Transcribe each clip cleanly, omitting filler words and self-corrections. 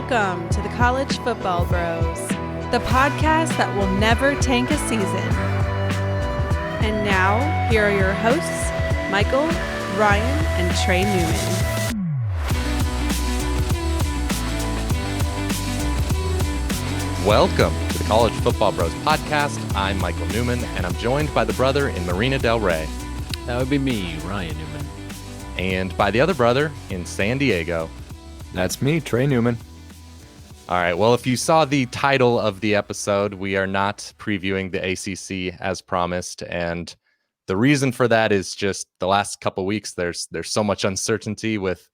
Welcome to the College Football Bros, the podcast that will never tank a season. And now, here are your hosts, Michael, Ryan, and Trey Newman. Welcome to the College Football Bros podcast. I'm Michael Newman, and I'm joined by the brother in Marina Del Rey. That would be me, Ryan Newman. And by the other brother in San Diego. That's me, Trey Newman. All right, well, if you saw the title of the episode, we are not previewing the ACC as promised, and the reason for that is just the last couple of weeks, there's so much uncertainty with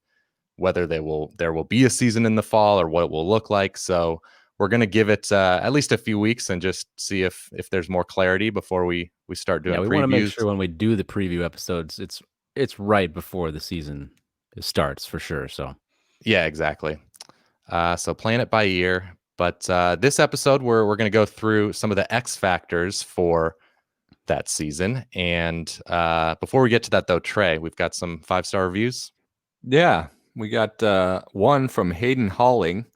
whether there will be a season in the fall or what it will look like, so we're going to give it at least a few weeks and just see if there's more clarity before we start doing previews. We want to make sure when we do the preview episodes, it's right before the season starts for sure. So yeah, exactly. So playing it by ear. But this episode, we're going to go through some of the X factors for that season. And before we get to that, though, Trey, we've got some 5-star reviews. Yeah, we got one from Hayden Halling. He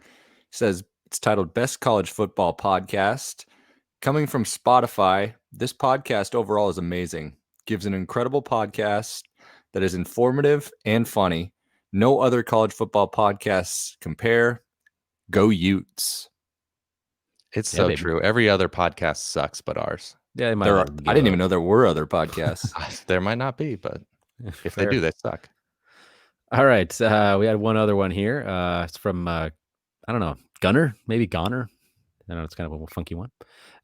says, it's titled Best College Football Podcast. Coming from Spotify, this podcast overall is amazing. Gives an incredible podcast that is informative and funny. No other college football podcasts compare. Go Utes. It's so true. Every other podcast sucks but ours. Yeah, I didn't even know there were other podcasts. There might not be, but if they do, they suck. All right. We had one other one here. It's from, I don't know, Gunner, maybe Goner. I don't know. It's kind of a funky one.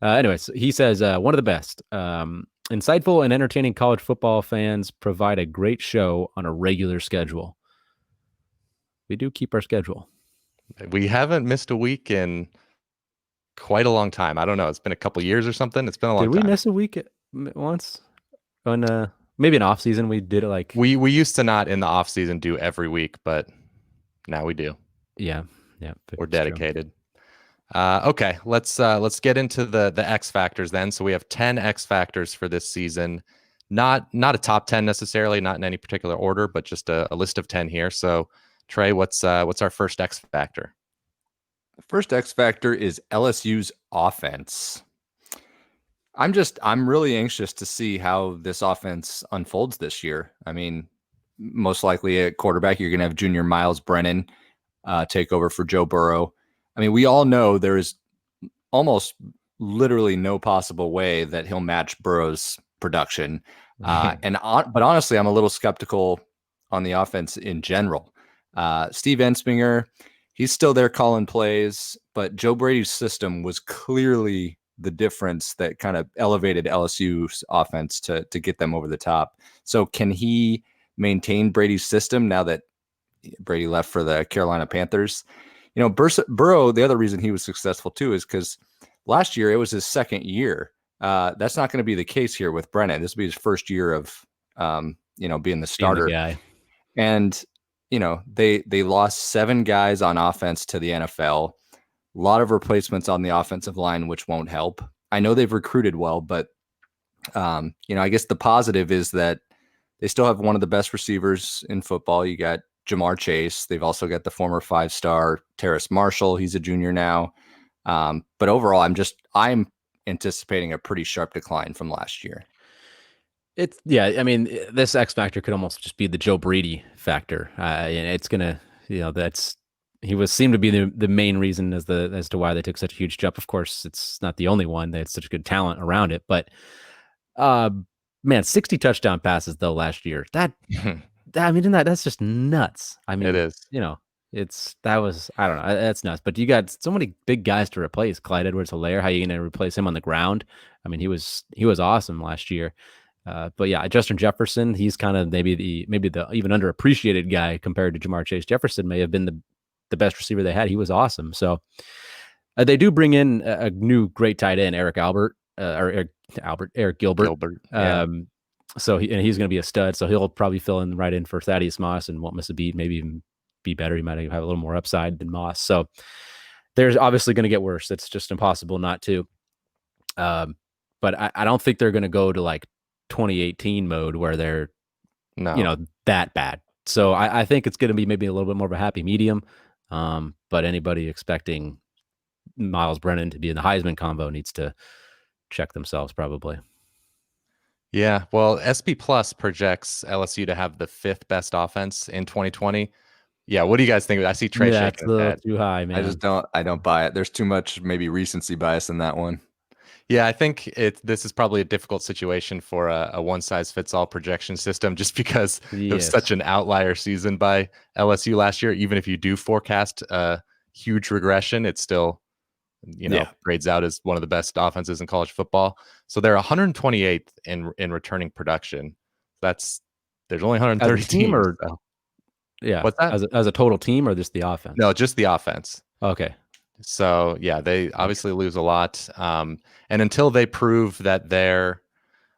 Anyways, he says, one of the best. Insightful and entertaining college football fans provide a great show on a regular schedule. We do keep our schedule. We haven't missed a week in quite a long time. I don't know. It's been a couple years or something. It's been a long time. Did we miss a week once? On maybe an off season, we did it like we used to not in the off season do every week, but now we do. Yeah. We're dedicated. Okay, let's get into the X factors then. So we have 10 X factors for this season. Not a top 10 necessarily, not in any particular order, but just a list of 10 here. So Trey, what's our first X factor? The first X factor is LSU's offense. I'm really anxious to see how this offense unfolds this year. I mean, most likely at quarterback, you're going to have junior Miles Brennan take over for Joe Burrow. I mean, we all know there is almost literally no possible way that he'll match Burrow's production. But honestly, I'm a little skeptical on the offense in general. Steve Ensminger, he's still there calling plays, but Joe Brady's system was clearly the difference that kind of elevated LSU's offense to get them over the top. So can he maintain Brady's system now that Brady left for the Carolina Panthers? You know, Burrow, the other reason he was successful too is because last year it was his second year. That's not going to be the case here with Brennan. This will be his first year of, being the starter. Being the guy. And they lost 7 guys on offense to the NFL. A lot of replacements on the offensive line, which won't help. I know they've recruited well, but I guess the positive is that they still have one of the best receivers in football. You got Jamar Chase. They've also got the former 5-star Terrace Marshall. He's a junior now. But overall, I'm anticipating a pretty sharp decline from last year. I mean, this X factor could almost just be the Joe Brady factor. And it's gonna, seemed to be the main reason as to why they took such a huge jump. Of course, it's not the only one. They had such good talent around it, but 60 touchdown passes though last year. That's just nuts. I mean, it is. I don't know. That's nuts. But you got so many big guys to replace. Clyde Edwards-Helaire. How are you going to replace him on the ground? I mean, he was awesome last year. But yeah, Justin Jefferson, he's kind of maybe the even underappreciated guy compared to Jamar Chase. Jefferson may have been the best receiver they had. He was awesome. So they do bring in a new great tight end, Eric Gilbert. Yeah. So he's going to be a stud. So he'll probably fill in right in for Thaddeus Moss and won't miss a beat. Maybe even be better. He might have a little more upside than Moss. So there's obviously going to get worse. It's just impossible not to. But I don't think they're going to go to like 2018 mode where they're that bad. So I think it's going to be maybe a little bit more of a happy medium. But anybody expecting Miles Brennan to be in the Heisman combo needs to check themselves probably. Yeah, well, SP Plus projects LSU to have the 5th best offense in 2020. Yeah, what do you guys think? I see Trey Yeah, it's shaking a his little head. too high, man. I don't buy it. There's too much maybe recency bias in that one. Yeah, I think this is probably a difficult situation for a one-size-fits-all projection system, just because it was such Yes. an outlier season by LSU last year. Even if you do forecast a huge regression, it's still, grades out as one of the best offenses in college football. So they're 128th in returning production. There's only As a 130 team teams. or So. yeah, What's that? as a total team or just the offense? No, just the offense. Okay. So yeah, they obviously lose a lot. And until they prove that they're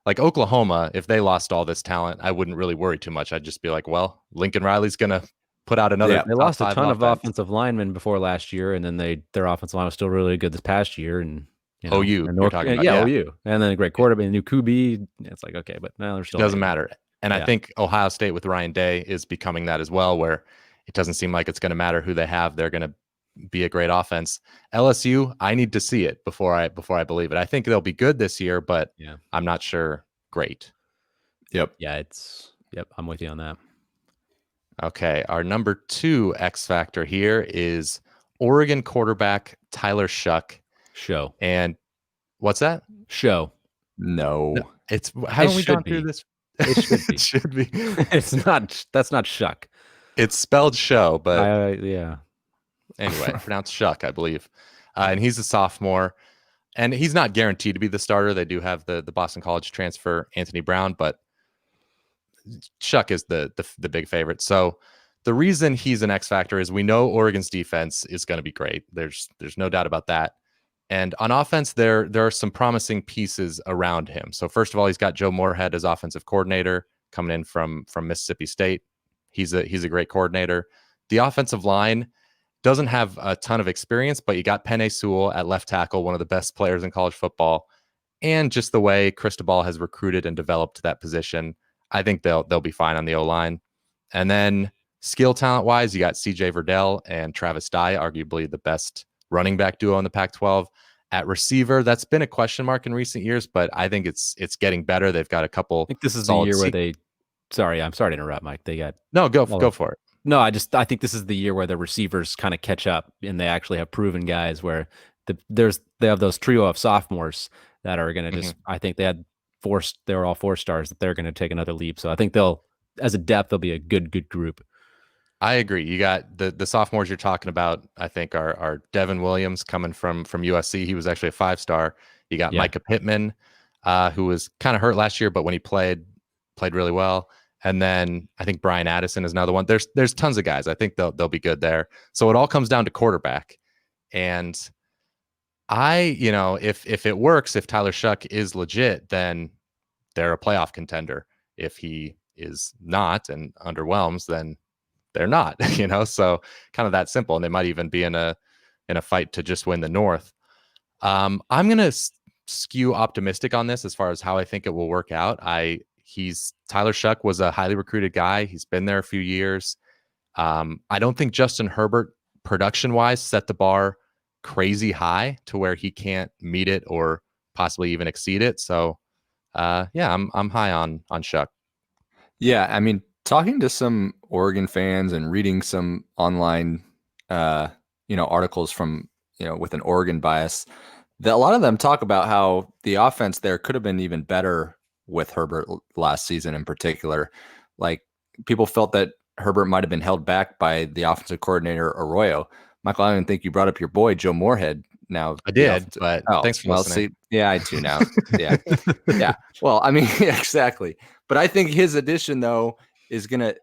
like Oklahoma, if they lost all this talent, I wouldn't really worry too much. I'd just be like, well, Lincoln Riley's gonna put out another They top lost a 5 ton of offense. offensive linemen before last year, and then their offensive line was still really good this past year. And OU, and you're talking about, yeah, yeah. OU, and then a great quarterback, a new QB. It's like okay, but now they're It still doesn't there. matter. And I think Ohio State with Ryan Day is becoming that as well, where it doesn't seem like it's going to matter who they have. They're going to be a great offense. LSU, I need to see it before I believe it. I think they'll be good this year, but Yeah. I'm not sure great. Yep. Yeah, I'm with you on that. Okay, our number 2 X factor here is Oregon quarterback Tyler Shough. Shough. And what's that? Shough. No. It's haven't we should gone be. through this? It should be. It should be. That's not Shuck. It's spelled show, but Yeah. anyway, pronounced Shuck, I believe. And he's a sophomore, and he's not guaranteed to be the starter. They do have the Boston College transfer Anthony Brown, but Shuck is the big favorite. So the reason he's an X factor is we know Oregon's defense is going to be great. There's no doubt about that. And on offense, there are some promising pieces around him. So first of all, he's got Joe Moorhead as offensive coordinator coming in from Mississippi State. He's a great coordinator. The offensive line doesn't have a ton of experience, but you got Penei Sewell at left tackle, one of the best players in college football. And just the way Cristobal has recruited and developed that position, I think they'll be fine on the O-line. And then skill talent wise, you got CJ Verdell and Travis Dye, arguably the best running back duo in the Pac-12. At receiver, that's been a question mark in recent years, but I think it's getting better. They've got a couple. I think this is the year where they. Sorry, I'm sorry to interrupt, Mike. They got go for it. No, I think this is the year where the receivers kind of catch up and they actually have proven guys where they have those trio of sophomores that are going to just. I think they were all 4 stars that they're going to take another leap. So I think as a depth, they'll be a good group. I agree. You got the sophomores you're talking about, I think are Devin Williams coming from USC. He was actually a 5-star. You got Micah Pittman, who was kind of hurt last year, but when he played really well. And then I think Brian Addison is another one. There's tons of guys. I think they'll be good there. So it all comes down to quarterback. And if it works, if Tyler Shough is legit, then they're a playoff contender. If he is not and underwhelms, then they're not, so kind of that simple. And they might even be in a fight to just win the North. I'm going to skew optimistic on this as far as how I think it will work out. Tyler Shough was a highly recruited guy. He's been there a few years. I don't think Justin Herbert production wise set the bar crazy high to where he can't meet it or possibly even exceed it. So I'm high on Shough. Yeah. I mean, talking to some Oregon fans and reading some online, articles from, with an Oregon bias, a lot of them talk about how the offense there could have been even better with Herbert last season in particular. Like people felt that Herbert might have been held back by the offensive coordinator Arroyo. Michael, I didn't think you brought up your boy, Joe Moorhead. Now I did, but thanks for listening. Yeah, I too now. Yeah. Yeah. Well, I mean, exactly. But I think his addition though is going to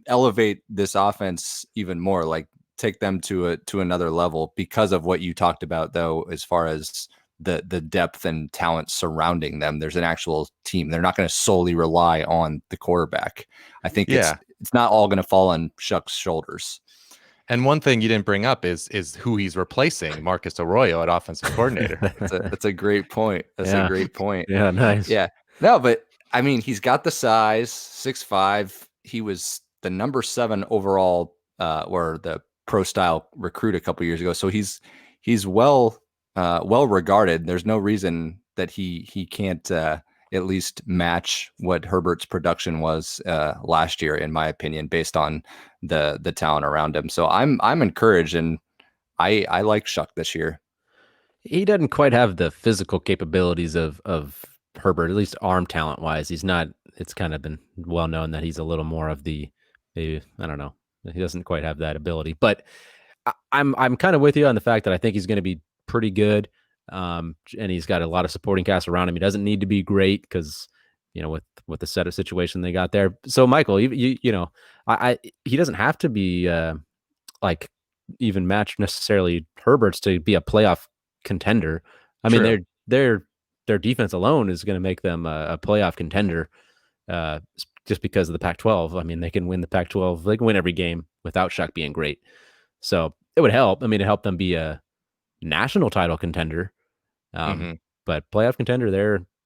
elevate this offense even more, like take them to another level because of what you talked about though, as far as the depth and talent surrounding them. There's an actual team. They're not going to solely rely on the quarterback. I think it's not all going to fall on Shuck's shoulders. And one thing you didn't bring up is who he's replacing, Marcus Arroyo at offensive coordinator. That's a great point. That's a great point. Yeah, nice. Yeah. No, but I mean, he's got the size, 6'5". He was the number 7 overall, or the pro style recruit a couple years ago. So he's well regarded. There's no reason that he can't at least match what Herbert's production was last year, in my opinion, based on the talent around him. So I'm encouraged, and I like Shough this year. He doesn't quite have the physical capabilities of Herbert, at least arm talent wise. He's not. It's kind of been well known that he's a little more of the, I don't know. He doesn't quite have that ability, but I'm kind of with you on the fact that I think he's going to be pretty good. And he's got a lot of supporting cast around him. He doesn't need to be great because, with the set of situation they got there. So Michael, he doesn't have to be like even match necessarily Herbert's to be a playoff contender. I mean, their defense alone is going to make them a playoff contender. Just because of the Pac-12. I mean, they can win the Pac-12. They can win every game without Shough being great. So it would help. I mean, it helped them be a national title contender. But playoff contender,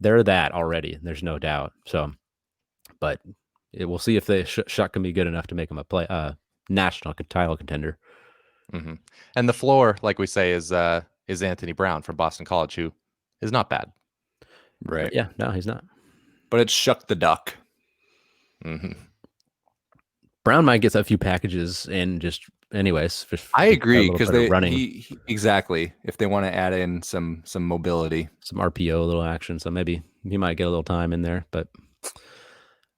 they're that already. There's no doubt. So, but we'll see if Shough can be good enough to make them a national title contender. And the floor, like we say, is Anthony Brown from Boston College, who is not bad. Right. Yeah, no, he's not. But it's Shough the Duck. Brown might get a few packages and just anyways. I agree because running exactly if they want to add in some mobility, some RPO, a little action. So maybe he might get a little time in there. But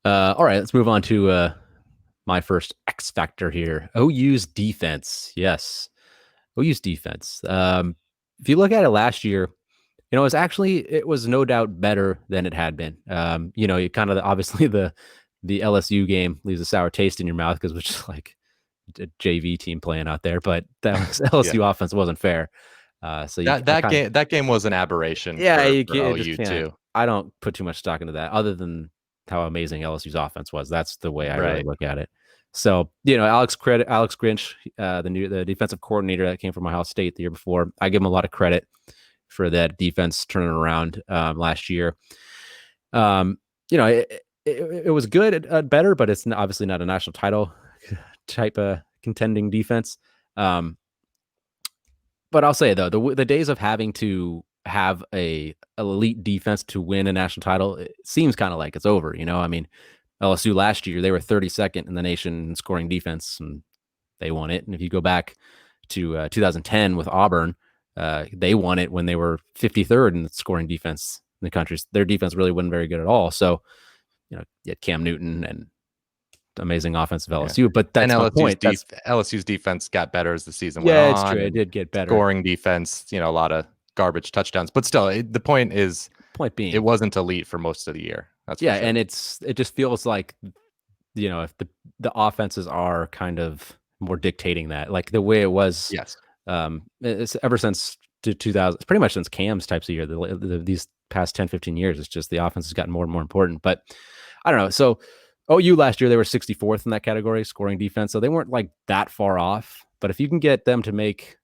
all right, let's move on to my first X factor here. OU's defense. Yes, OU's defense. If you look at it last year, it was no doubt better than it had been. You kind of obviously the LSU game leaves a sour taste in your mouth because it was just like a JV team playing out there, but that was LSU offense wasn't fair. So that game was an aberration. Yeah, for OU too. I don't put too much stock into that, other than how amazing LSU's offense was. That's the way I really look at it. So Alex Grinch, the defensive coordinator that came from Ohio State the year before, I give him a lot of credit for that defense turning around last year. It was good, better, but it's obviously not a national title type of contending defense. But I'll say though, the days of having to have a elite defense to win a national title, it seems kind of like it's over. I mean, LSU last year, they were 32nd in the nation in scoring defense, and they won it. And if you go back to 2010 with Auburn, they won it when they were 53rd in the scoring defense in the country. Their defense really wasn't very good at all. So, you had Cam Newton and amazing offensive LSU, but that's my point. LSU's defense got better as the season went on. Yeah, it's true. It did get better. Scoring defense, a lot of garbage touchdowns, but still, the point being, it wasn't elite for most of the year. That's for sure. And it just feels like, if the offenses are kind of more dictating that, like the way it was. Yes. It's ever since 2000, it's pretty much since Cam's types of year, these past 10, 15 years, it's just the offense has gotten more and more important. But I don't know. So OU last year, they were 64th in that category, scoring defense. So they weren't like that far off. But if you can get them to make,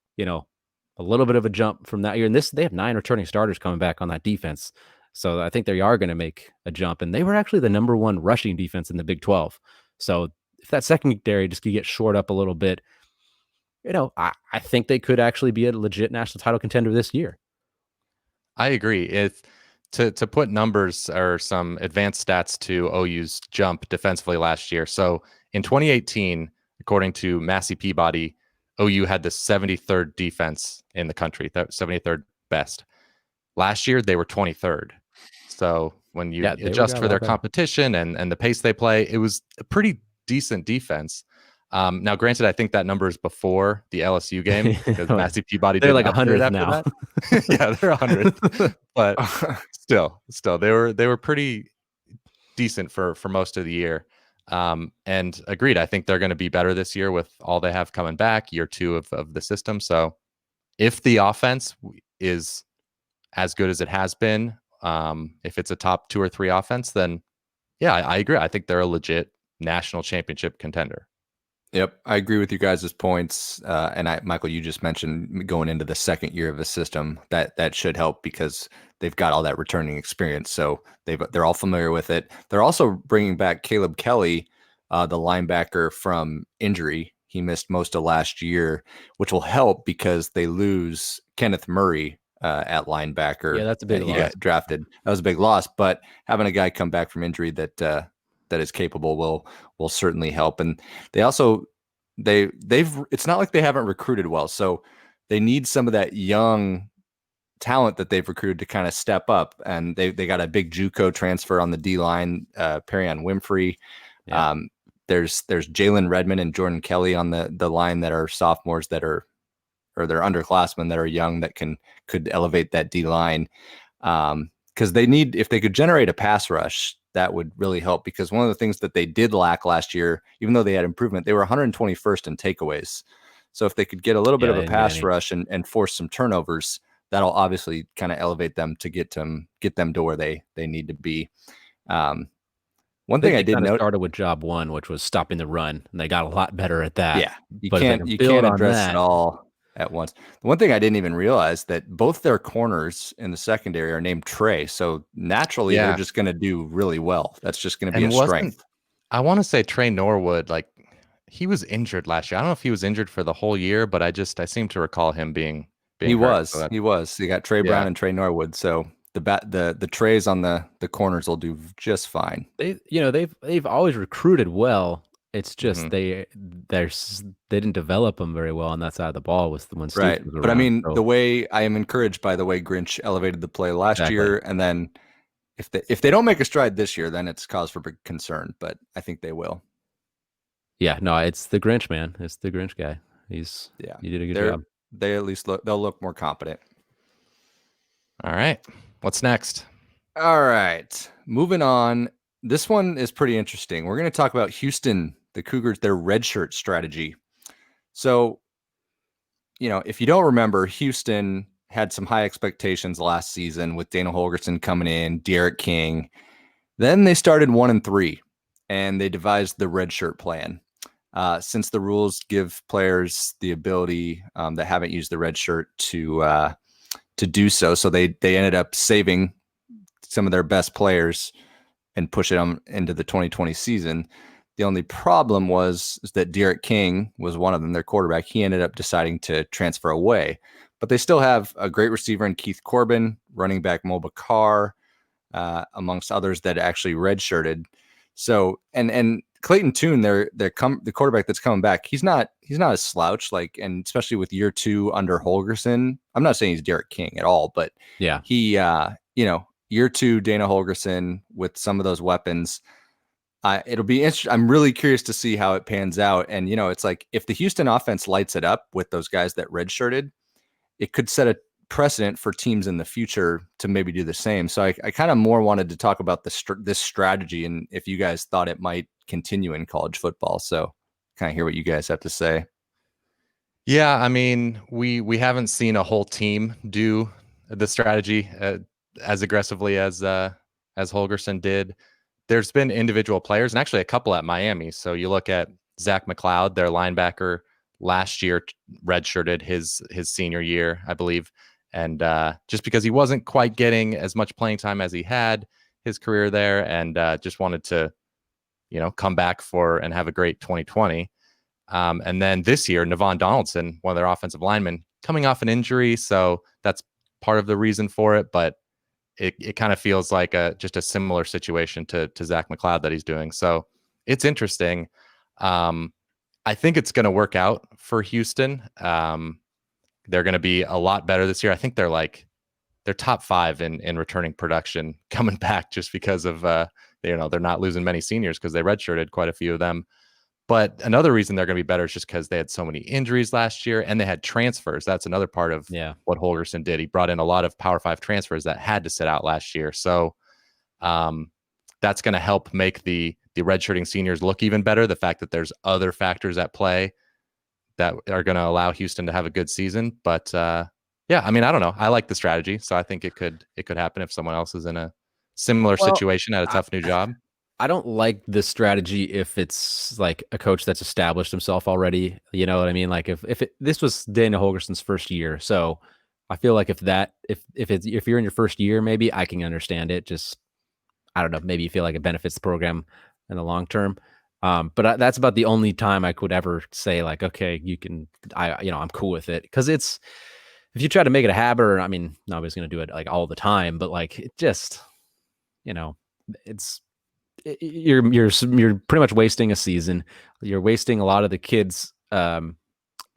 a little bit of a jump from that year, and they have 9 returning starters coming back on that defense. So I think they are going to make a jump. And they were actually the number 1 rushing defense in the Big 12. So if that secondary just could get shored up a little bit, I think they could actually be a legit national title contender this year. I agree. To put numbers or some advanced stats to OU's jump defensively last year. So in 2018, according to Massey Peabody, OU had the 73rd defense in the country, 73rd best. Last year, they were 23rd. So when you adjust for their competition and the pace they play, it was a pretty decent defense. Now, granted, I think that number is before the LSU game because Massey Peabody they're like 100 now. Yeah, they're 100, but still, they were pretty decent for most of the year. And agreed, I think they're going to be better this year with all they have coming back, year 2 of the system. So if the offense is as good as it has been, if it's a top 2 or 3 offense, then yeah, I agree. I think they're a legit national championship contender. Yep, I agree with you guys' points. And Michael, you just mentioned going into the second year of the system, that should help because they've got all that returning experience. So they're all familiar with it. They're also bringing back Caleb Kelly, the linebacker from injury. he missed most of last year, which will help because they lose Kenneth Murray at linebacker. Yeah, that's a big He loss. got drafted. That was a big loss, but having a guy come back from injury that is capable will certainly help. And they also they've it's not like they haven't recruited well, so they need some of that young talent that they've recruited to kind of step up. And they got a big JUCO transfer on the D line, Perrion Winfrey. Yeah. There's Jalen Redmond and Jordan Kelly on the line that are sophomores that are, or they're underclassmen that are young that could elevate that D line. Because they need, if they could generate a pass rush, that would really help. Because one of the things that they did lack last year, even though they had improvement, they were 121st in takeaways. So if they could get a little bit of a pass rush and force some turnovers, that'll obviously kind of elevate them to get them to where they need to be. One thing I did note, started with job one, which was stopping the run, and they got a lot better at that. Yeah, you can't address it all at once. The one thing I didn't even realize that both their corners in the secondary are named Trey, so naturally they're just going to do really well. That's just going to be a strength. I want to say Trey Norwood, like he was injured last year. I don't know if he was injured for the whole year, but I seem to recall him being he hurt, was. You got Trey Brown and Trey Norwood, so the Treys on the corners will do just fine. They've always recruited well. It's just they didn't develop them very well on that side of the ball with the one right. But I mean, the way I am encouraged by the way Grinch elevated the play last year, and then if they don't make a stride this year, then it's cause for big concern. But I think they will. Yeah, no, it's the Grinch, man. It's the Grinch guy. He did a good job. They at least they'll look more competent. All right. What's next? All right. Moving on. This one is pretty interesting. We're going to talk about Houston, the Cougars, their redshirt strategy. So, if you don't remember, Houston had some high expectations last season with Dana Holgorsen coming in, Derek King. Then they started 1-3, and they devised the redshirt plan. Since the rules give players the ability that haven't used the redshirt to do so, so they ended up saving some of their best players and pushing them into the 2020 season. The only problem is that Derek King was one of them, their quarterback. He ended up deciding to transfer away, but they still have a great receiver in Keith Corbin, running back Mo Bakar, amongst others that actually redshirted. So, and Clayton Tune, the quarterback that's coming back, he's not a slouch, and especially with year 2 under Holgorsen. I'm not saying he's Derek King at all, but yeah, he, year 2 Dana Holgorsen with some of those weapons. It'll be interesting. I'm really curious to see how it pans out. And it's like if the Houston offense lights it up with those guys that redshirted, it could set a precedent for teams in the future to maybe do the same. So I kind of more wanted to talk about this strategy and if you guys thought it might continue in college football. So kind of hear what you guys have to say. Yeah, I mean, we haven't seen a whole team do the strategy as aggressively as Holgorsen did. There's been individual players, and actually a couple at Miami. So you look at Zach McLeod, their linebacker, last year redshirted his senior year, I believe. And just because he wasn't quite getting as much playing time as he had his career there, and just wanted to, come back and have a great 2020. And then this year, Navon Donaldson, one of their offensive linemen, coming off an injury. So that's part of the reason for it. But it kind of feels like just a similar situation to Zach McLeod that he's doing. So it's interesting. I think it's going to work out for Houston. They're going to be a lot better this year. I think they're top 5 in returning production coming back just because of, they're not losing many seniors because they redshirted quite a few of them. But another reason they're going to be better is just because they had so many injuries last year and they had transfers. That's another part of what Holgorsen did. He brought in a lot of Power 5 transfers that had to sit out last year. So that's going to help make the redshirting seniors look even better. The fact that there's other factors at play that are going to allow Houston to have a good season. But I mean, I don't know. I like the strategy. So I think it could happen if someone else is in a similar situation at a tough new job. I don't like this strategy if it's like a coach that's established himself already. You know what I mean? Like if this was Dana Holgorsen's first year, so I feel like if you're in your first year, maybe I can understand it. Just I don't know, maybe you feel like it benefits the program in the long term. But that's about the only time I could ever say like, okay, I'm cool with it. Cause if you try to make it a habit, or I mean, nobody's going to do it like all the time, but like it just, it's, you're pretty much wasting a season. You're wasting a lot of the kids,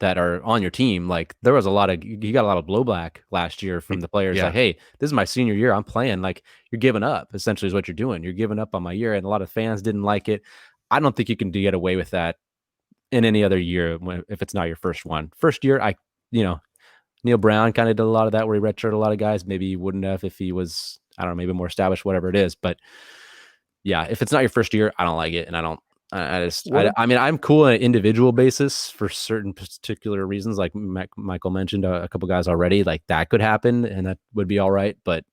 that are on your team. Like you got a lot of blowback last year from the players. Yeah. Like, hey, this is my senior year. I'm playing. Like you're giving up. Essentially, is what you're doing. You're giving up on my year, and a lot of fans didn't like it. I don't think you can get away with that in any other year if it's not your first one. First year, Neil Brown kind of did a lot of that where he redshirted a lot of guys. Maybe he wouldn't have if he was, I don't know, maybe more established, whatever it is. But yeah, if it's not your first year, I don't like it, and I mean, I'm cool on an individual basis for certain particular reasons. Like Michael mentioned a couple guys already, like that could happen and that would be all right. But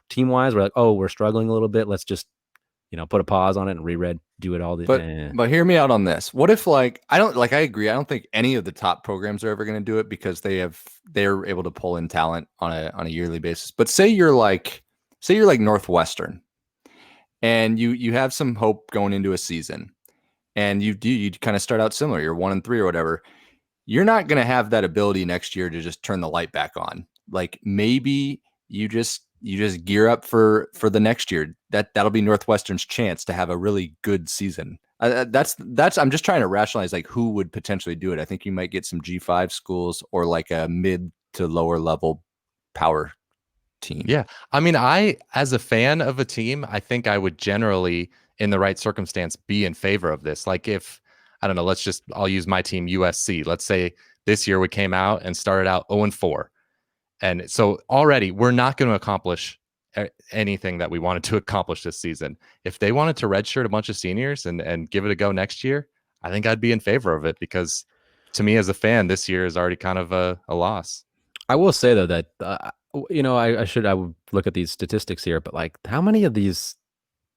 team wise, we're like, oh, we're struggling a little bit. Let's just, put a pause on it and do it all. But hear me out on this. What if I agree. I don't think any of the top programs are ever going to do it because they're able to pull in talent on a yearly basis. But say you're like Northwestern and you have some hope going into a season. And you kind of start out similar. You're 1-3 or whatever. You're not going to have that ability next year to just turn the light back on. Like maybe you just gear up for the next year. That'll be Northwestern's chance to have a really good season. That's I'm just trying to rationalize like who would potentially do it. I think you might get some G5 schools or like a mid to lower level power team. Yeah. I mean, as a fan of a team, I think I would generally, in the right circumstance, be in favor of this. Like if, I don't know, I'll use my team USC. Let's say this year we came out and started out 0-4. And so already we're not going to accomplish anything that we wanted to accomplish this season. If they wanted to redshirt a bunch of seniors and give it a go next year, I think I'd be in favor of it because to me as a fan, this year is already kind of a loss. I will say though that, I would look at these statistics here, but like how many of these,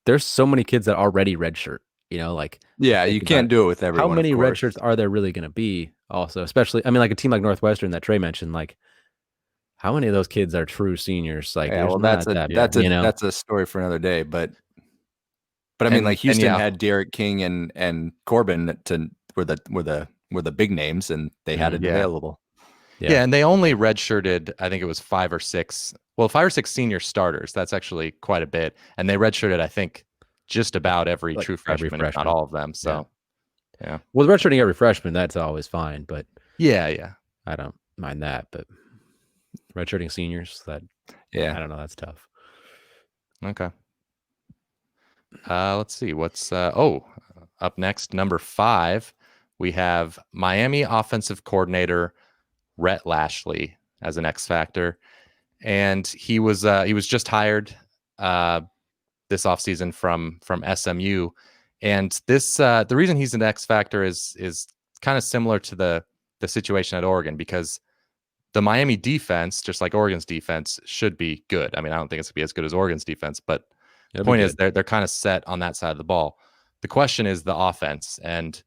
there's so many kids that already redshirt, yeah, you can't do it with everyone. How many redshirts are there really going to be also, especially, I mean, like a team like Northwestern that Trey mentioned, like how many of those kids are true seniors? Like, yeah, well, that's a story for another day, but I mean, like Houston had Derek King and Corbin were the big names and they had it available. Yeah, and they only redshirted, I think it was 5 or 6 senior starters. That's actually quite a bit. And they redshirted, I think, just about every true freshman, if not all of them. So, yeah. Well, redshirting every freshman, that's always fine. But yeah. I don't mind that. But redshirting seniors, I don't know. That's tough. Okay. Let's see. What's up next? Number 5, we have Miami offensive coordinator Rhett Lashlee as an X factor, and he was just hired this offseason from SMU, and this the reason he's an X factor is kind of similar to the situation at Oregon, because the Miami defense, just like Oregon's defense, should be good. I mean, I don't think it's gonna be as good as Oregon's defense, but the point is they're kind of set on that side of the ball. The question is the offense, and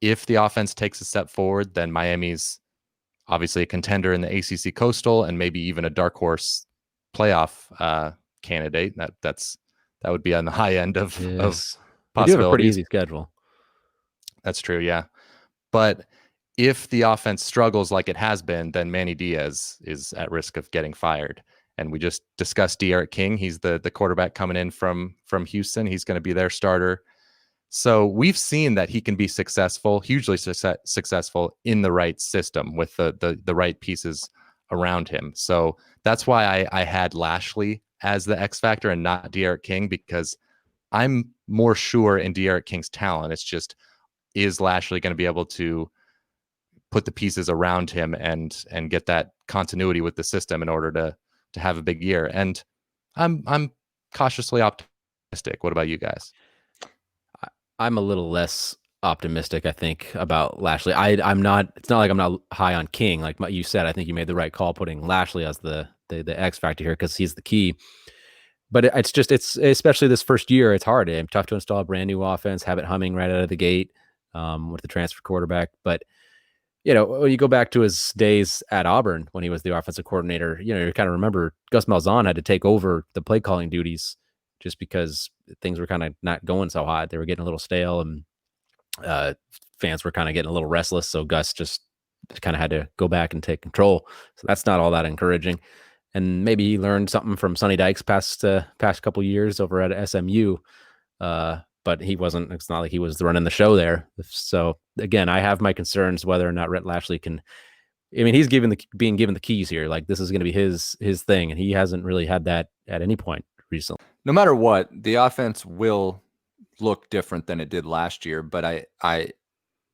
if the offense takes a step forward, then Miami's obviously a contender in the ACC Coastal and maybe even a dark horse playoff candidate. That would be on the high end of possibilities. They do have a pretty easy schedule. That's true, yeah. But if the offense struggles like it has been, then Manny Diaz is at risk of getting fired. And we just discussed Derek King. He's the quarterback coming in from Houston. He's going to be their starter. So we've seen that he can be successful, hugely successful in the right system with the right pieces around him. So that's why I had Lashlee as the X factor and not Derek King, because I'm more sure in Derek King's talent. It's just, is Lashlee going to be able to put the pieces around him and get that continuity with the system in order to have a big year? And I'm cautiously optimistic. What about you guys? I'm a little less optimistic, I think, about Lashlee. I'm not. It's not like I'm not high on King. Like you said, I think you made the right call putting Lashlee as the X factor here because he's the key. But it's especially this first year, it's hard. It's tough to install a brand new offense, have it humming right out of the gate with the transfer quarterback. But when you go back to his days at Auburn when he was the offensive coordinator, you kind of remember Gus Malzahn had to take over the play calling duties just because things were kind of not going so hot. They were getting a little stale, and Fans were kind of getting a little restless, so Gus just kind of had to go back and take control. So that's not all that encouraging. And maybe he learned something from Sonny Dykes past couple years over at SMU. But he wasn't. It's not like he was running the show there. So again, I have my concerns whether or not Rhett Lashlee can. I mean, he's being given the keys here. Like, this is going to be his thing, and he hasn't really had that at any point recently. No matter what, the offense will look different than it did last year. But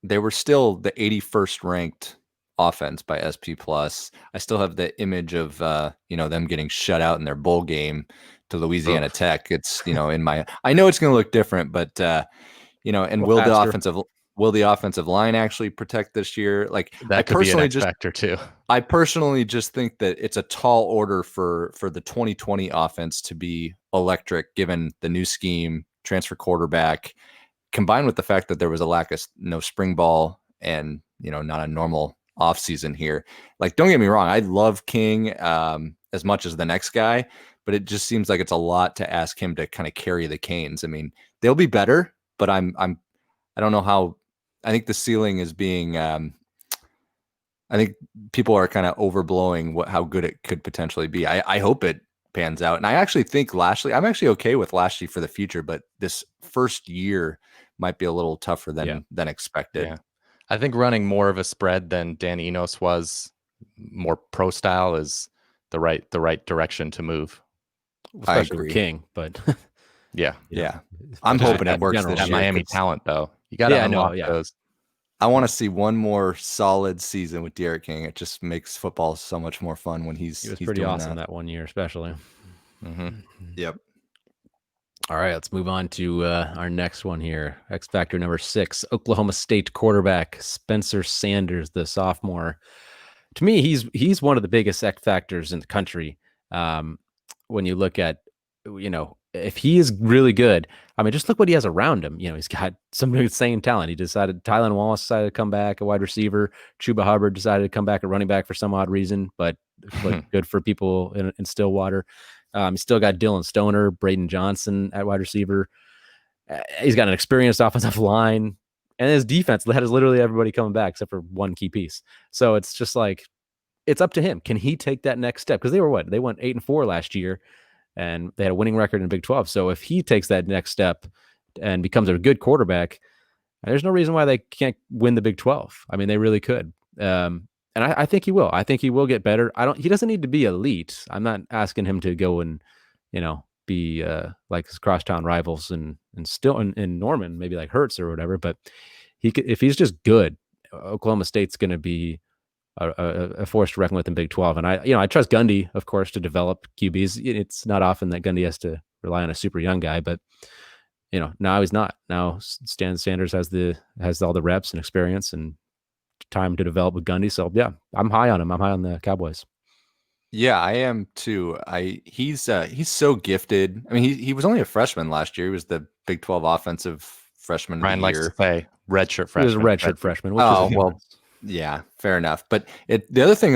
they were still the 81st ranked offense by SP Plus. I still have the image of them getting shut out in their bowl game to Louisiana Tech. It's in my. I know it's going to look different, but and will the offensive line actually protect this year? Like, that could be an X factor too. I personally just think that it's a tall order for the 2020 offense to be electric, given the new scheme, transfer quarterback, combined with the fact that there was a lack of no spring ball and not a normal offseason here. Like, don't get me wrong, I love King as much as the next guy, but it just seems like it's a lot to ask him to kind of carry the Canes. I mean, they'll be better, but I don't know how. I think the ceiling is being. I think people are kind of overblowing how good it could potentially be. I hope it pans out, and I actually think Lashlee. I'm actually okay with Lashlee for the future, but this first year might be a little tougher than expected. Yeah. I think running more of a spread than Dan Enos was, more pro style, is the right direction to move. Especially I agree. With King, but yeah. I'm hoping it works this year. Miami talent, though. You got to unlock those. I want to see one more solid season with Derek King. It just makes football so much more fun when he was pretty awesome that 1 year, especially. Mm-hmm. Yep. All right, let's move on to our next one here. X factor number 6, Oklahoma State quarterback Spencer Sanders, the sophomore. To me, he's one of the biggest X factors in the country. When you look at, if he is really good, I mean, just look what he has around him. He's got some insane talent. He decided, Tylan Wallace decided to come back, a wide receiver. Chuba Hubbard decided to come back, a running back for some odd reason, but good for people in Stillwater. He's still got Dylan Stoner, Braden Johnson at wide receiver. He's got an experienced offensive line, and his defense has literally everybody coming back except for one key piece. So it's just like, it's up to him. Can he take that next step? Because they went 8-4 last year, and they had a winning record in Big 12. So if he takes that next step and becomes a good quarterback, there's no reason why they can't win the Big 12. I mean, they really could. And I think he will. I think he will get better. He doesn't need to be elite. I'm not asking him to go and, be like his crosstown rivals and still in Norman, maybe like Hurts or whatever. But if he's just good, Oklahoma State's going to be a force to reckon with in Big 12. And I trust Gundy, of course, to develop QBs. It's not often that Gundy has to rely on a super young guy, but now he's not. Now Stan Sanders has all the reps and experience and time to develop with Gundy. So yeah, I'm high on him. I'm high on the Cowboys. Yeah, I am too. He's so gifted. I mean, he was only a freshman last year. He was the Big 12 offensive freshman Ryan of the year. Likes to say redshirt freshman. He was a redshirt freshman. Yeah, fair enough. But the other thing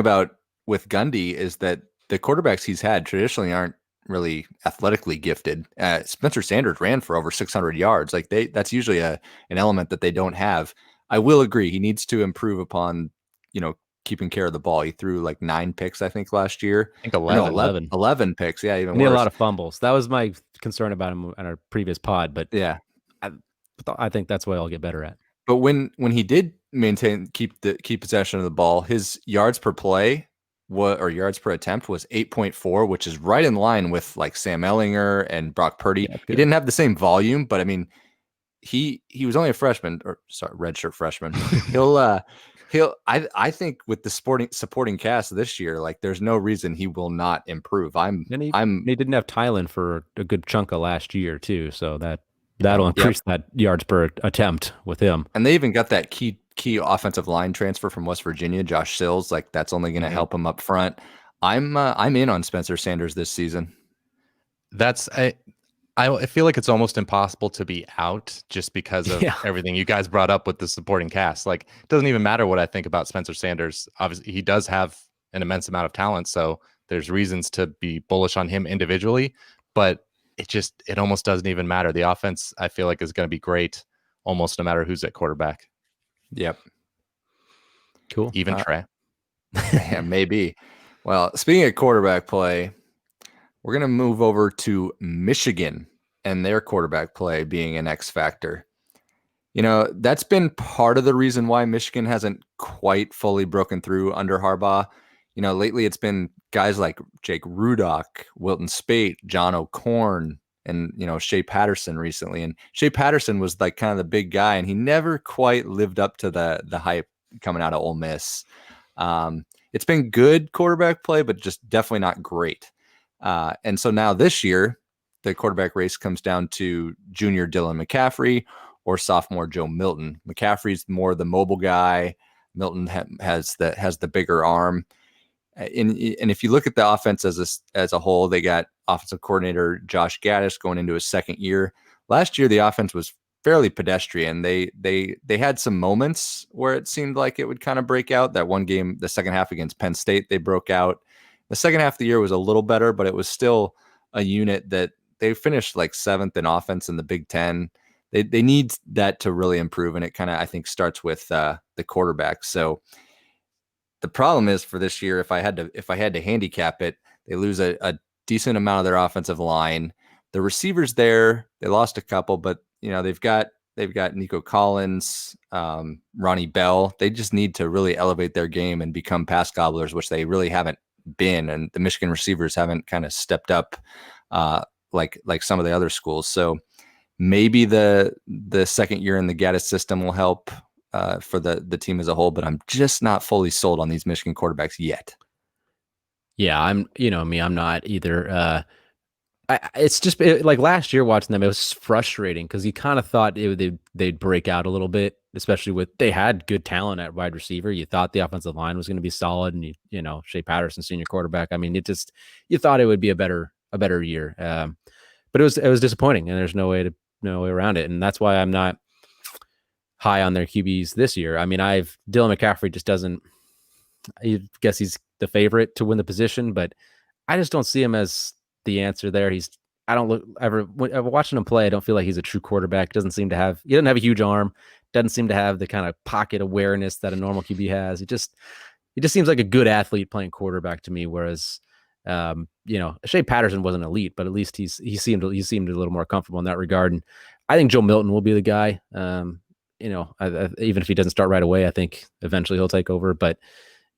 with Gundy is that the quarterbacks he's had traditionally aren't really athletically gifted. Spencer Sanders ran for over 600 yards. Like that's usually an element that they don't have. I will agree. He needs to improve upon, keeping care of the ball. He threw like 9 picks, I think, last year. I think 11 picks. Yeah, even worse. He had a lot of of fumbles. That was my concern about him on our previous pod. But yeah, I think that's what I'll get better at. But when he did keep possession of the ball, his yards per play yards per attempt was 8.4, which is right in line with like Sam Ehlinger and Brock Purdy. Yeah, he didn't have the same volume, but I mean, he was only a freshman, redshirt freshman. I think with the supporting cast this year, like there's no reason he will not improve. He didn't have Tylan for a good chunk of last year too, so that'll increase that yards per attempt with him. And they even got that key offensive line transfer from West Virginia, Josh Sills. Like that's only going to help him up front. I'm in on Spencer Sanders this season. I feel like it's almost impossible to be out just because of everything you guys brought up with the supporting cast. Like, it doesn't even matter what I think about Spencer Sanders. Obviously, he does have an immense amount of talent, so there's reasons to be bullish on him individually, but it almost doesn't even matter. The offense, I feel like, is going to be great almost no matter who's at quarterback. Yep. Cool. Even Trey. Yeah, maybe. Well, speaking of quarterback play, we're going to move over to Michigan and their quarterback play being an X factor. That's been part of the reason why Michigan hasn't quite fully broken through under Harbaugh. Lately it's been guys like Jake Rudock, Wilton Speight, John O'Korn, and, Shea Patterson recently. And Shea Patterson was like kind of the big guy, and he never quite lived up to the hype coming out of Ole Miss. It's been good quarterback play, but just definitely not great. And so now this year, the quarterback race comes down to junior Dylan McCaffrey or sophomore Joe Milton. McCaffrey's more the mobile guy. Milton has the bigger arm. And if you look at the offense as a whole, they got offensive coordinator Josh Gaddis going into his second year. Last year, the offense was fairly pedestrian. They had some moments where it seemed like it would kind of break out. That one game, the second half against Penn State, they broke out. The second half of the year was a little better, but it was still a unit that they finished like 7th in offense in the Big Ten. They need that to really improve, and it kind of, I think, starts with the quarterback. So the problem is for this year, if I had to handicap it, they lose a decent amount of their offensive line. The receivers there, they lost a couple, but they've got Nico Collins, Ronnie Bell. They just need to really elevate their game and become pass gobblers, which they really haven't been, and the Michigan receivers haven't kind of stepped up like some of the other schools. So maybe the second year in the Gaddis system will help for the team as a whole, but I'm just not fully sold on these Michigan quarterbacks yet. Yeah, I'm not either. It's just like last year watching them, it was frustrating because you kind of thought they'd break out a little bit, especially they had good talent at wide receiver. You thought the offensive line was going to be solid, and Shea Patterson, senior quarterback. I mean, you thought it would be a better year, but it was disappointing, and there's no way around it, and that's why I'm not high on their QBs this year. I mean, Dylan McCaffrey just doesn't. I guess he's the favorite to win the position, but I just don't see him as the answer there. Watching him play, I don't feel like he's a true quarterback. He doesn't have a huge arm, doesn't seem to have the kind of pocket awareness that a normal QB has. He just seems like a good athlete playing quarterback to me. Whereas, Shea Patterson wasn't elite, but at least he seemed a little more comfortable in that regard. And I think Joe Milton will be the guy. Even if he doesn't start right away, I think eventually he'll take over, but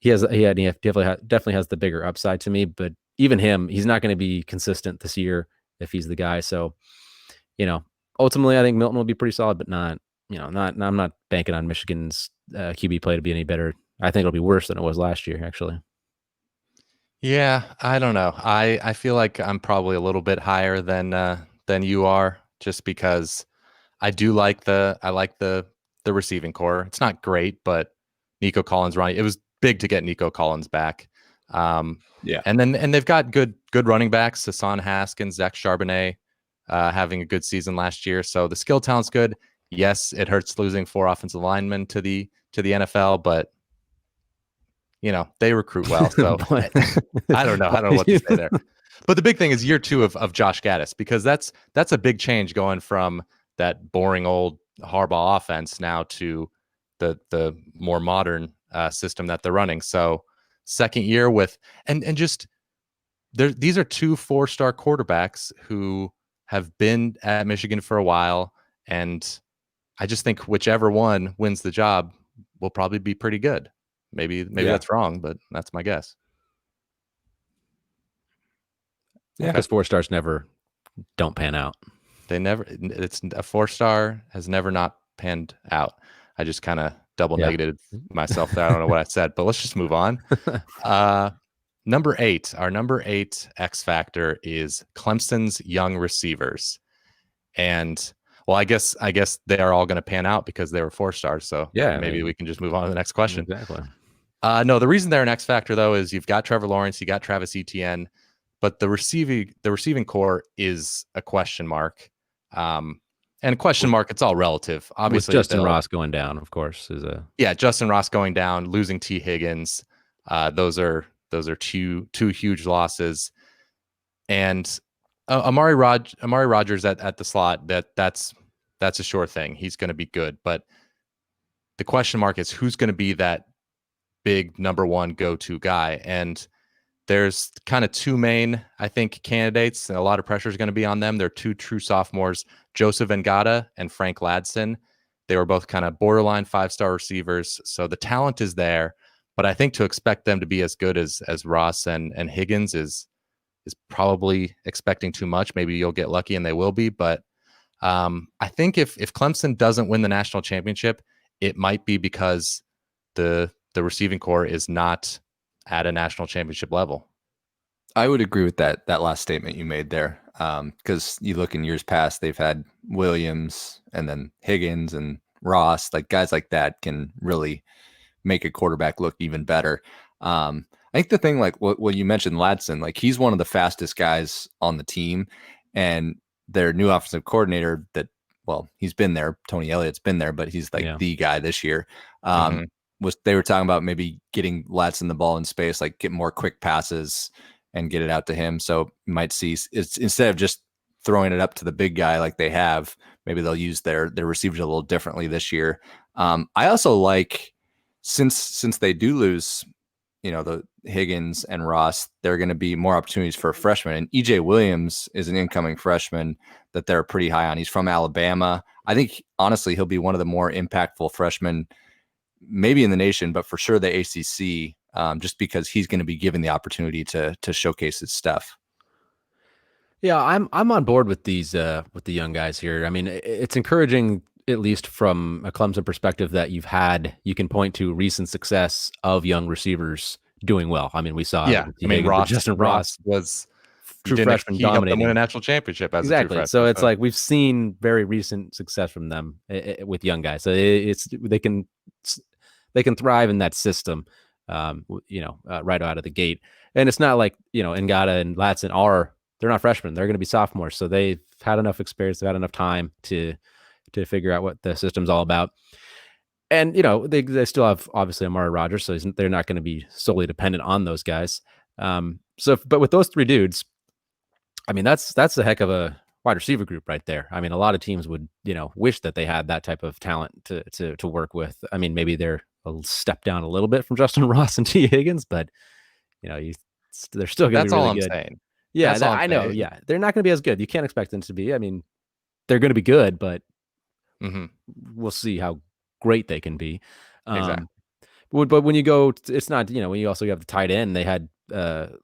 he definitely has the bigger upside to me, but even him, he's not going to be consistent this year if he's the guy. So, ultimately I think Milton will be pretty solid, but I'm not banking on Michigan's QB play to be any better. I think it'll be worse than it was last year, actually. Yeah, I don't know. I feel like I'm probably a little bit higher than you are, just because I like the receiving core. It's not great, but Nico Collins, Ronnie, it was big to get Nico Collins back. Yeah. And they've got good running backs, Hassan Haskins, Zach Charbonnet, having a good season last year. So the skill talent's good. Yes, it hurts losing 4 offensive linemen to the NFL, but they recruit well. So I don't know what to say there. But the big thing is year 2 of Josh Gaddis, because that's a big change going from that boring old Harbaugh offense now to the more modern system that they're running. So second year with and just these are 2 4-star quarterbacks who have been at Michigan for a while, and I just think whichever one wins the job will probably be pretty good. Maybe that's wrong, but that's my guess. Yeah, because 4 stars never don't pan out. It's a 4-star has never not panned out. I just kind of double negated myself there. I don't know what I said, but let's just move on. Number 8, our number 8 X factor is Clemson's young receivers. And well, I guess they are all going to pan out because they were 4-stars. So maybe we can just move on to the next question. Exactly. No, the reason they're an X factor though is you've got Trevor Lawrence, you got Travis Etienne, but the receiving core is a question mark. And a question mark, it's all relative. Obviously, with Justin Ross going down, of course, Justin Ross going down, losing T. Higgins. Those are two huge losses. And Amari Rogers at the slot, that's that's a sure thing. He's going to be good. But the question mark is who's going to be that big number one go-to guy. And there's kind of two main, I think, candidates, and a lot of pressure is going to be on them. They're two true sophomores, Joseph Ngata and Frank Ladson. They were both kind of borderline 5-star receivers. So the talent is there, but I think to expect them to be as good as Ross and Higgins is probably expecting too much. Maybe you'll get lucky and they will be, but I think if Clemson doesn't win the national championship, it might be because the receiving core is not at a national championship level. I would agree with that last statement you made there. Because you look in years past, they've had Williams and then Higgins and Ross, like guys like that can really make a quarterback look even better. I think the thing, like what you mentioned, Ladson, like he's one of the fastest guys on the team, and their new offensive coordinator he's been there. Tony Elliott's been there, but he's like the guy this year. They were talking about maybe getting Ladson the ball in space, like get more quick passes and get it out to him. So you might see it's instead of just throwing it up to the big guy like they have, maybe they'll use their receivers a little differently this year. I also like since they do lose, the Higgins and Ross, there are going to be more opportunities for a freshman. And EJ Williams is an incoming freshman that they're pretty high on. He's from Alabama. I think honestly, he'll be one of the more impactful freshmen, maybe in the nation, but for sure the ACC, just because he's going to be given the opportunity to showcase his stuff. Yeah, I'm on board with these with the young guys here. I mean, it's encouraging, at least from a Clemson perspective, that you can point to recent success of young receivers doing well. I mean, we saw Justin Ross was true freshman dominating, win a national championship as exactly. A true freshman. So it's like we've seen very recent success from them with young guys. So they can thrive in that system, right out of the gate. And it's not like Ngata and Ladson they're not freshmen. They're going to be sophomores. So they've had enough experience. They've had enough time to figure out what the system's all about. And, they still have obviously Amari Rodgers, so they're not going to be solely dependent on those guys. But with those three dudes, I mean, that's a heck of a wide receiver group right there. I mean, a lot of teams would, wish that they had that type of talent to work with. I mean, maybe they're a step down a little bit from Justin Ross and T. Higgins, but, they're still going to be really good. That's all I'm saying. Yeah, I know. Yeah, they're not going to be as good. You can't expect them to be. I mean, they're going to be good, but we'll see how great they can be. Exactly. But when you go, it's not, when you also have the tight end, they had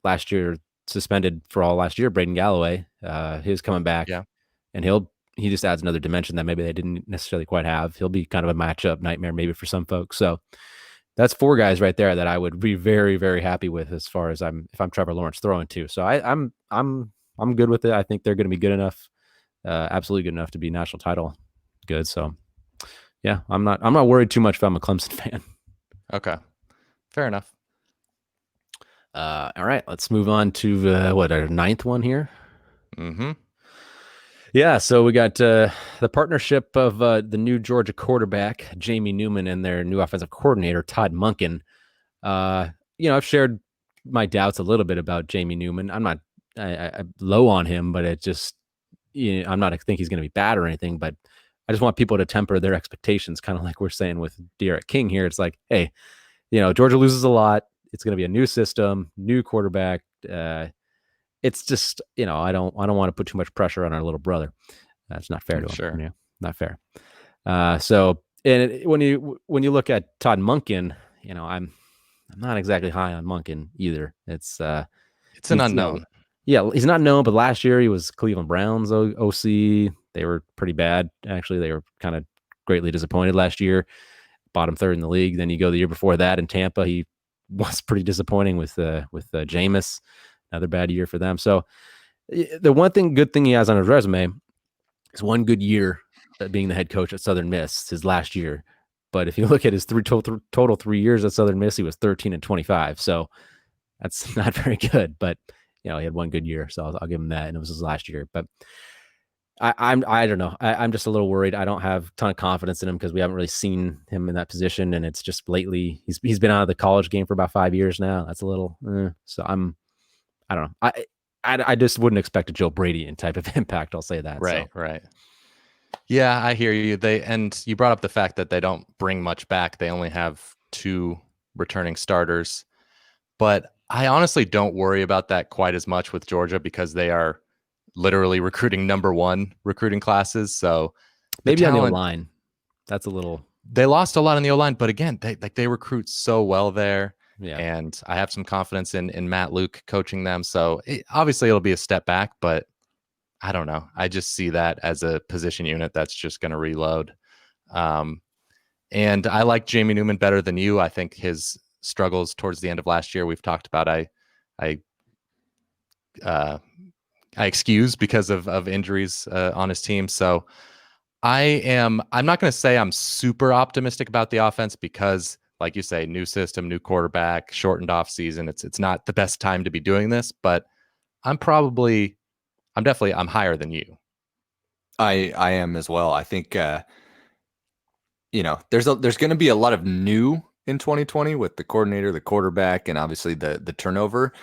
last year suspended for all last year, Braden Galloway. He's coming back, and he just adds another dimension that maybe they didn't necessarily quite have. He'll be kind of a matchup nightmare maybe for some folks. So that's four guys right there that I would be very, very happy with as far as if I'm Trevor Lawrence throwing to. So I'm good with it. I think they're going to be good enough, absolutely good enough to be national title good. So yeah, I'm not worried too much if I'm a Clemson fan. Okay, fair enough. All right, let's move on to our ninth one here. Yeah, so we got the partnership of the new Georgia quarterback, Jamie Newman, and their new offensive coordinator, Todd Monken. I've shared my doubts a little bit about Jamie Newman. I'm not I'm low on him, but it just, I'm not think he's going to be bad or anything, but I just want people to temper their expectations, kind of like we're saying with Derek King here. It's like, hey, Georgia loses a lot. It's going to be a new system, new quarterback. It's just, I don't want to put too much pressure on our little brother. That's not fair to him. Sure. Not fair. When you look at Todd Monken, I'm not exactly high on Monken either. It's an unknown. Yeah, he's not known, but last year he was Cleveland Browns OC. They were pretty bad. Actually, they were kind of greatly disappointed last year. Bottom third in the league. Then you go the year before that in Tampa, he was pretty disappointing with Jameis. Another bad year for them. So the good thing he has on his resume is one good year being the head coach at Southern Miss, his last year. But if you look at his total 3 years at Southern Miss, he was 13-25. So that's not very good. But he had one good year, so I'll give him that, and it was his last year. But I don't know. I'm just a little worried. I don't have a ton of confidence in him because we haven't really seen him in that position, and it's just lately he's been out of the college game for about 5 years now. That's a little. So I don't know. I just wouldn't expect a Joe Brady type of impact. I'll say that. Right. So. Right. Yeah, I hear you. And you brought up the fact that they don't bring much back. They only have 2 returning starters. But I honestly don't worry about that quite as much with Georgia because they are literally recruiting number 1 recruiting classes. So the Maybe on the talent, line. That's a little. they lost a lot on the O-line, but again, they recruit so well there. Yeah. And I have some confidence in Matt Luke coaching them. So obviously it'll be a step back, but I don't know. I just see that as a position unit that's just going to reload. And I like Jamie Newman better than you. I think his struggles towards the end of last year, we've talked about. I excuse because of injuries on his team. So I'm not going to say I'm super optimistic about the offense because, like you say, new system, new quarterback, shortened off season. It's not the best time to be doing this, but I'm higher than you. I am as well. I think there's going to be a lot of new in 2020 with the coordinator, the quarterback, and obviously the turnover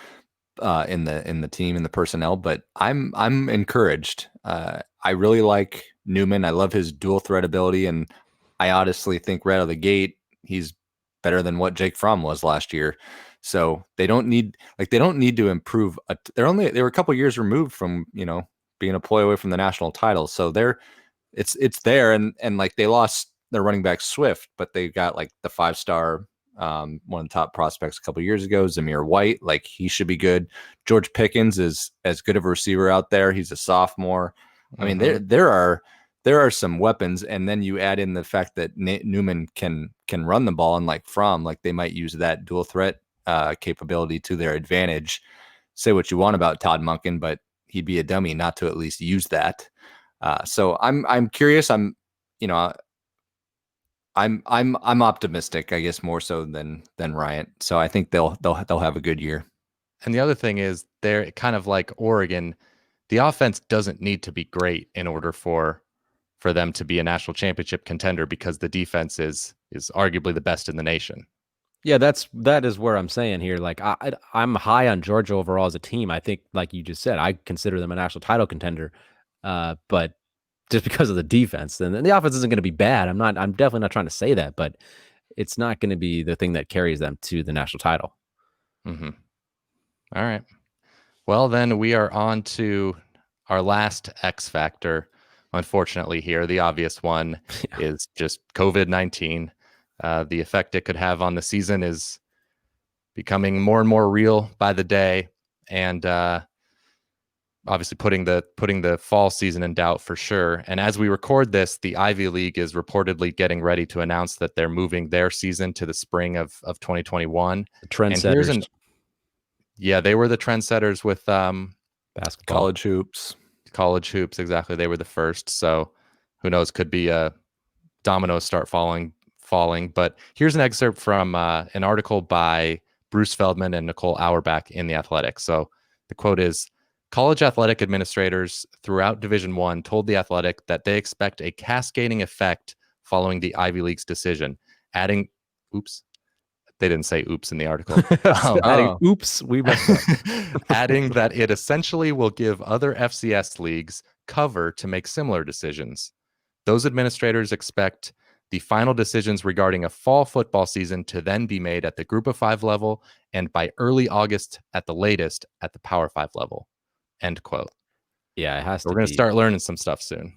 in the team and the personnel. But I'm encouraged. I really like Newman. I love his dual threat ability, and I honestly think right out of the gate he's better than what Jake Fromm was last year. So they don't need to improve. They were a couple years removed from being a play away from the national title. So it's there, and like they lost their running back Swift, but they got like the 5-star one of the top prospects a couple of years ago, Zamir White. Like he should be good. George Pickens is as good of a receiver out there. He's a sophomore. I mean, there are some weapons, and then you add in the fact that Newman can run the ball, and like Fromm, like they might use that dual threat capability to their advantage. Say what you want about Todd Monken, but he'd be a dummy not to at least use that. So I'm curious. I'm optimistic, I guess, more so than Ryan. So I think they'll have a good year. And the other thing is they're kind of like Oregon. The offense doesn't need to be great in order for them to be a national championship contender because the defense is arguably the best in the nation. Yeah, that is where I'm saying here. Like I'm high on Georgia overall as a team. I think, like you just said, I consider them a national title contender. But just because of the defense, and the offense isn't going to be bad. I'm definitely not trying to say that, but it's not going to be the thing that carries them to the national title. Mm-hmm. All right. Well, then we are on to our last X factor. Unfortunately, here, the obvious one is just COVID-19. The effect it could have on the season is becoming more and more real by the day, and obviously putting the fall season in doubt for sure. And as we record this, the Ivy League is reportedly getting ready to announce that they're moving their season to the spring of 2021. The trendsetters. Yeah, they were the trendsetters with basketball, college hoops. Exactly. They were the first. So who knows, could be dominoes start falling. But here's an excerpt from an article by Bruce Feldman and Nicole Auerbach in The Athletic. So the quote is, college athletic administrators throughout Division I told The Athletic that they expect a cascading effect following the Ivy League's decision, adding, oops, they didn't say oops in the article. We messed up. Adding that it essentially will give other FCS leagues cover to make similar decisions. Those administrators expect the final decisions regarding a fall football season to then be made at the Group of 5 level and by early August at the latest at the Power 5 level. End quote. Yeah, it has to. We're going to start learning some stuff soon.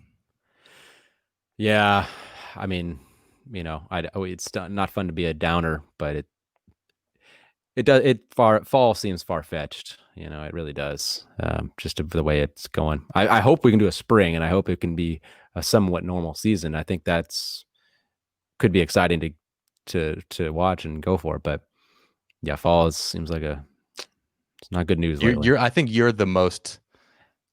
Yeah, I mean, it's not fun to be a downer, but fall seems far-fetched. It really does. Just the way it's going. I hope we can do a spring, and I hope it can be a somewhat normal season. I think could be exciting to watch and go for. But yeah, fall seems like it's not good news lately. I think you're the most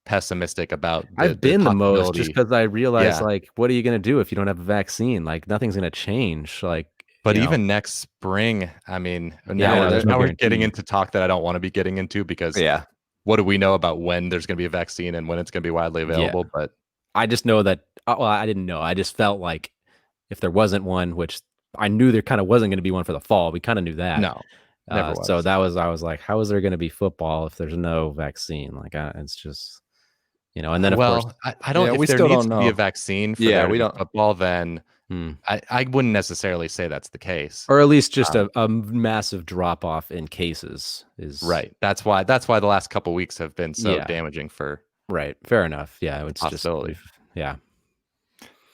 pessimistic about I've been the most, just because I realize, like, what are you going to do if you don't have a vaccine? Like, nothing's going to change. Like, but even next spring, I mean, now we're getting into talk that I don't want to be getting into because what do we know about when there's going to be a vaccine and when it's going to be widely available? But I just know that, I didn't know. I just felt like if there wasn't one, which I knew there kind of wasn't going to be one for the fall. We kind of knew that. No, never was. So I was like, how is there going to be football if there's no vaccine? Like, it's just, And then of course, I don't. Yeah, if we there still needs don't to be a know. vaccine for Yeah, there to we be don't- football, then I wouldn't necessarily say that's the case. or at least just a massive drop off in cases is Right. That's why the last couple weeks have been so Yeah. damaging for right. Fair enough. Yeah, it's just possibility. yeah.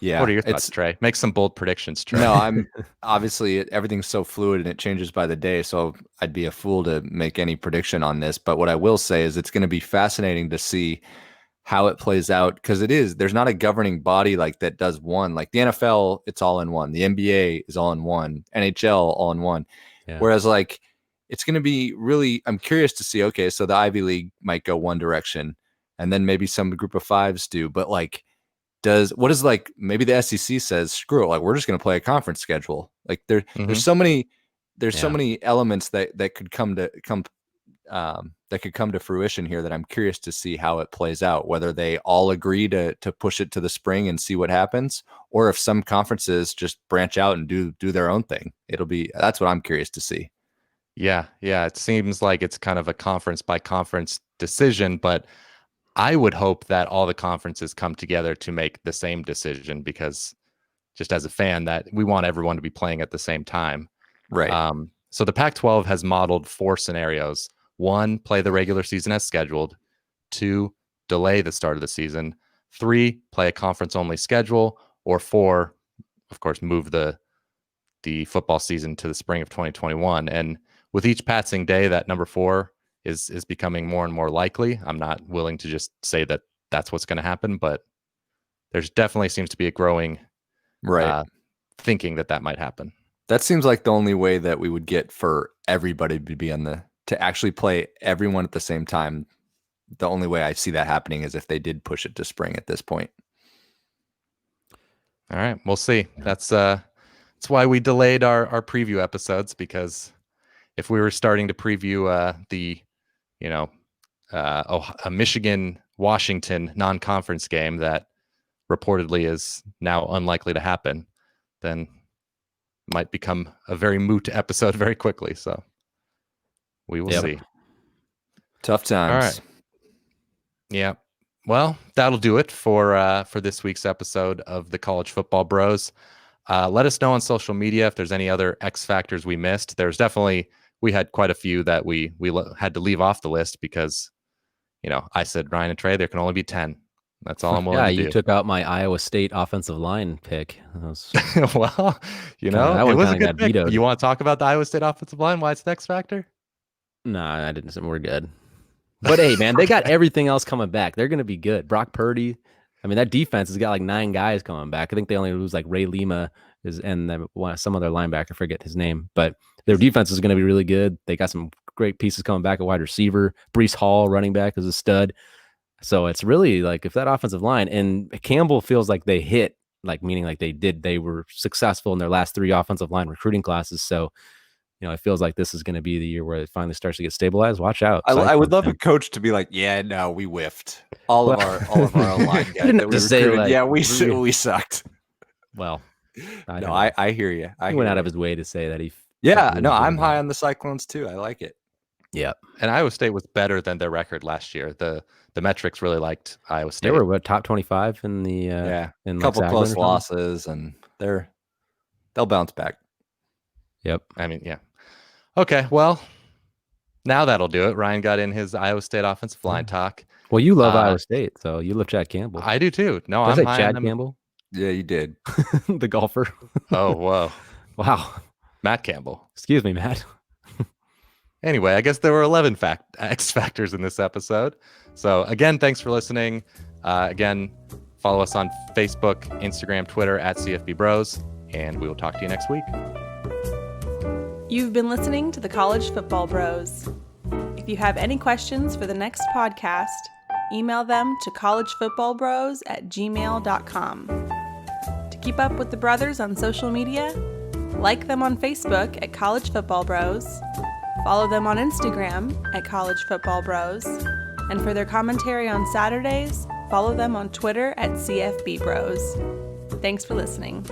Yeah. What are your thoughts, Trey? Make some bold predictions, Trey. No, I'm obviously everything's so fluid and it changes by the day. So I'd be a fool to make any prediction on this. But what I will say is it's going to be fascinating to see how it plays out, because there's not a governing body like that does one. Like the NFL, it's all in one. The NBA is all in one. NHL all in one. Yeah. Whereas like it's going to be really, I'm curious to see, okay, so the Ivy League might go one direction and then maybe some group of fives do, but like maybe the SEC says, screw it, like we're just going to play a conference schedule. Like there's so many elements that could come to fruition here that I'm curious to see how it plays out, whether they all agree to push it to the spring and see what happens, or if some conferences just branch out and do their own thing. That's what I'm curious to see. Yeah. It seems like it's kind of a conference by conference decision, but I would hope that all the conferences come together to make the same decision, because just as a fan, that we want everyone to be playing at the same time. Right. So the Pac-12 has modeled 4 scenarios. 1, play the regular season as scheduled. 2, delay the start of the season. 3, play a conference-only schedule. Or 4, of course, move the football season to the spring of 2021. And with each passing day, that number 4 is becoming more and more likely. I'm not willing to just say that that's what's going to happen, but there's definitely seems to be a growing thinking that might happen. That seems like the only way that we would get for everybody to be to actually play everyone at the same time. The only way I see that happening is if they did push it to spring at this point. All right, we'll see. That's why we delayed our preview episodes, because if we were starting to preview a Michigan-Washington non-conference game that reportedly is now unlikely to happen, then it might become a very moot episode very quickly. So we will see. Tough times. All right. Yeah. Well, that'll do it for this week's episode of the College Football Bros. Let us know on social media if there's any other X factors we missed. We had quite a few that we had to leave off the list because, I said, Ryan and Trey, there can only be 10. That's all I'm willing to do. Yeah, you took out my Iowa State offensive line pick. Well, it was a good pick. You want to talk about the Iowa State offensive line? Why it's the X factor? No, I didn't. We're good. But hey, man, they got everything else coming back. They're going to be good. Brock Purdy. I mean, that defense has got like 9 guys coming back. I think they only lose like Ray Lima and some other linebacker. I forget his name, but their defense is going to be really good. They got some great pieces coming back at wide receiver. Breece Hall, running back, is a stud. So it's really like if that offensive line, and Campbell feels like they hit, like meaning like they were successful in their last 3 offensive line recruiting classes. So, it feels like this is going to be the year where it finally starts to get stabilized. Watch out. I would love a coach to be like, yeah, no, we whiffed. All of our line guys that we recruited. We sucked. Well, I hear you. He went out of his way to say that I'm high on the Cyclones too. I like it. Yeah. And Iowa State was better than their record last year. The metrics really liked Iowa State. They were top 25 in the in a couple close losses, and they'll bounce back. Yep. I mean, yeah. Okay, well, now that'll do it. Ryan got in his Iowa State offensive line talk. Well, you love Iowa State, so you love Chad Campbell. I do too. No, Did I'm I say Chad Campbell? Yeah, you did. The golfer. Oh, whoa. Wow. Matt Campbell. Excuse me, Matt. Anyway, I guess there were 11 X factors in this episode. So again, thanks for listening. Again, follow us on Facebook, Instagram, Twitter @CFB Bros, and we will talk to you next week. You've been listening to the College Football Bros. If you have any questions for the next podcast, email them to collegefootballbros@gmail.com. To keep up with the brothers on social media, like them on Facebook at College Football Bros, follow them on Instagram at College Football Bros, and for their commentary on Saturdays, follow them on Twitter at CFB Bros. Thanks for listening.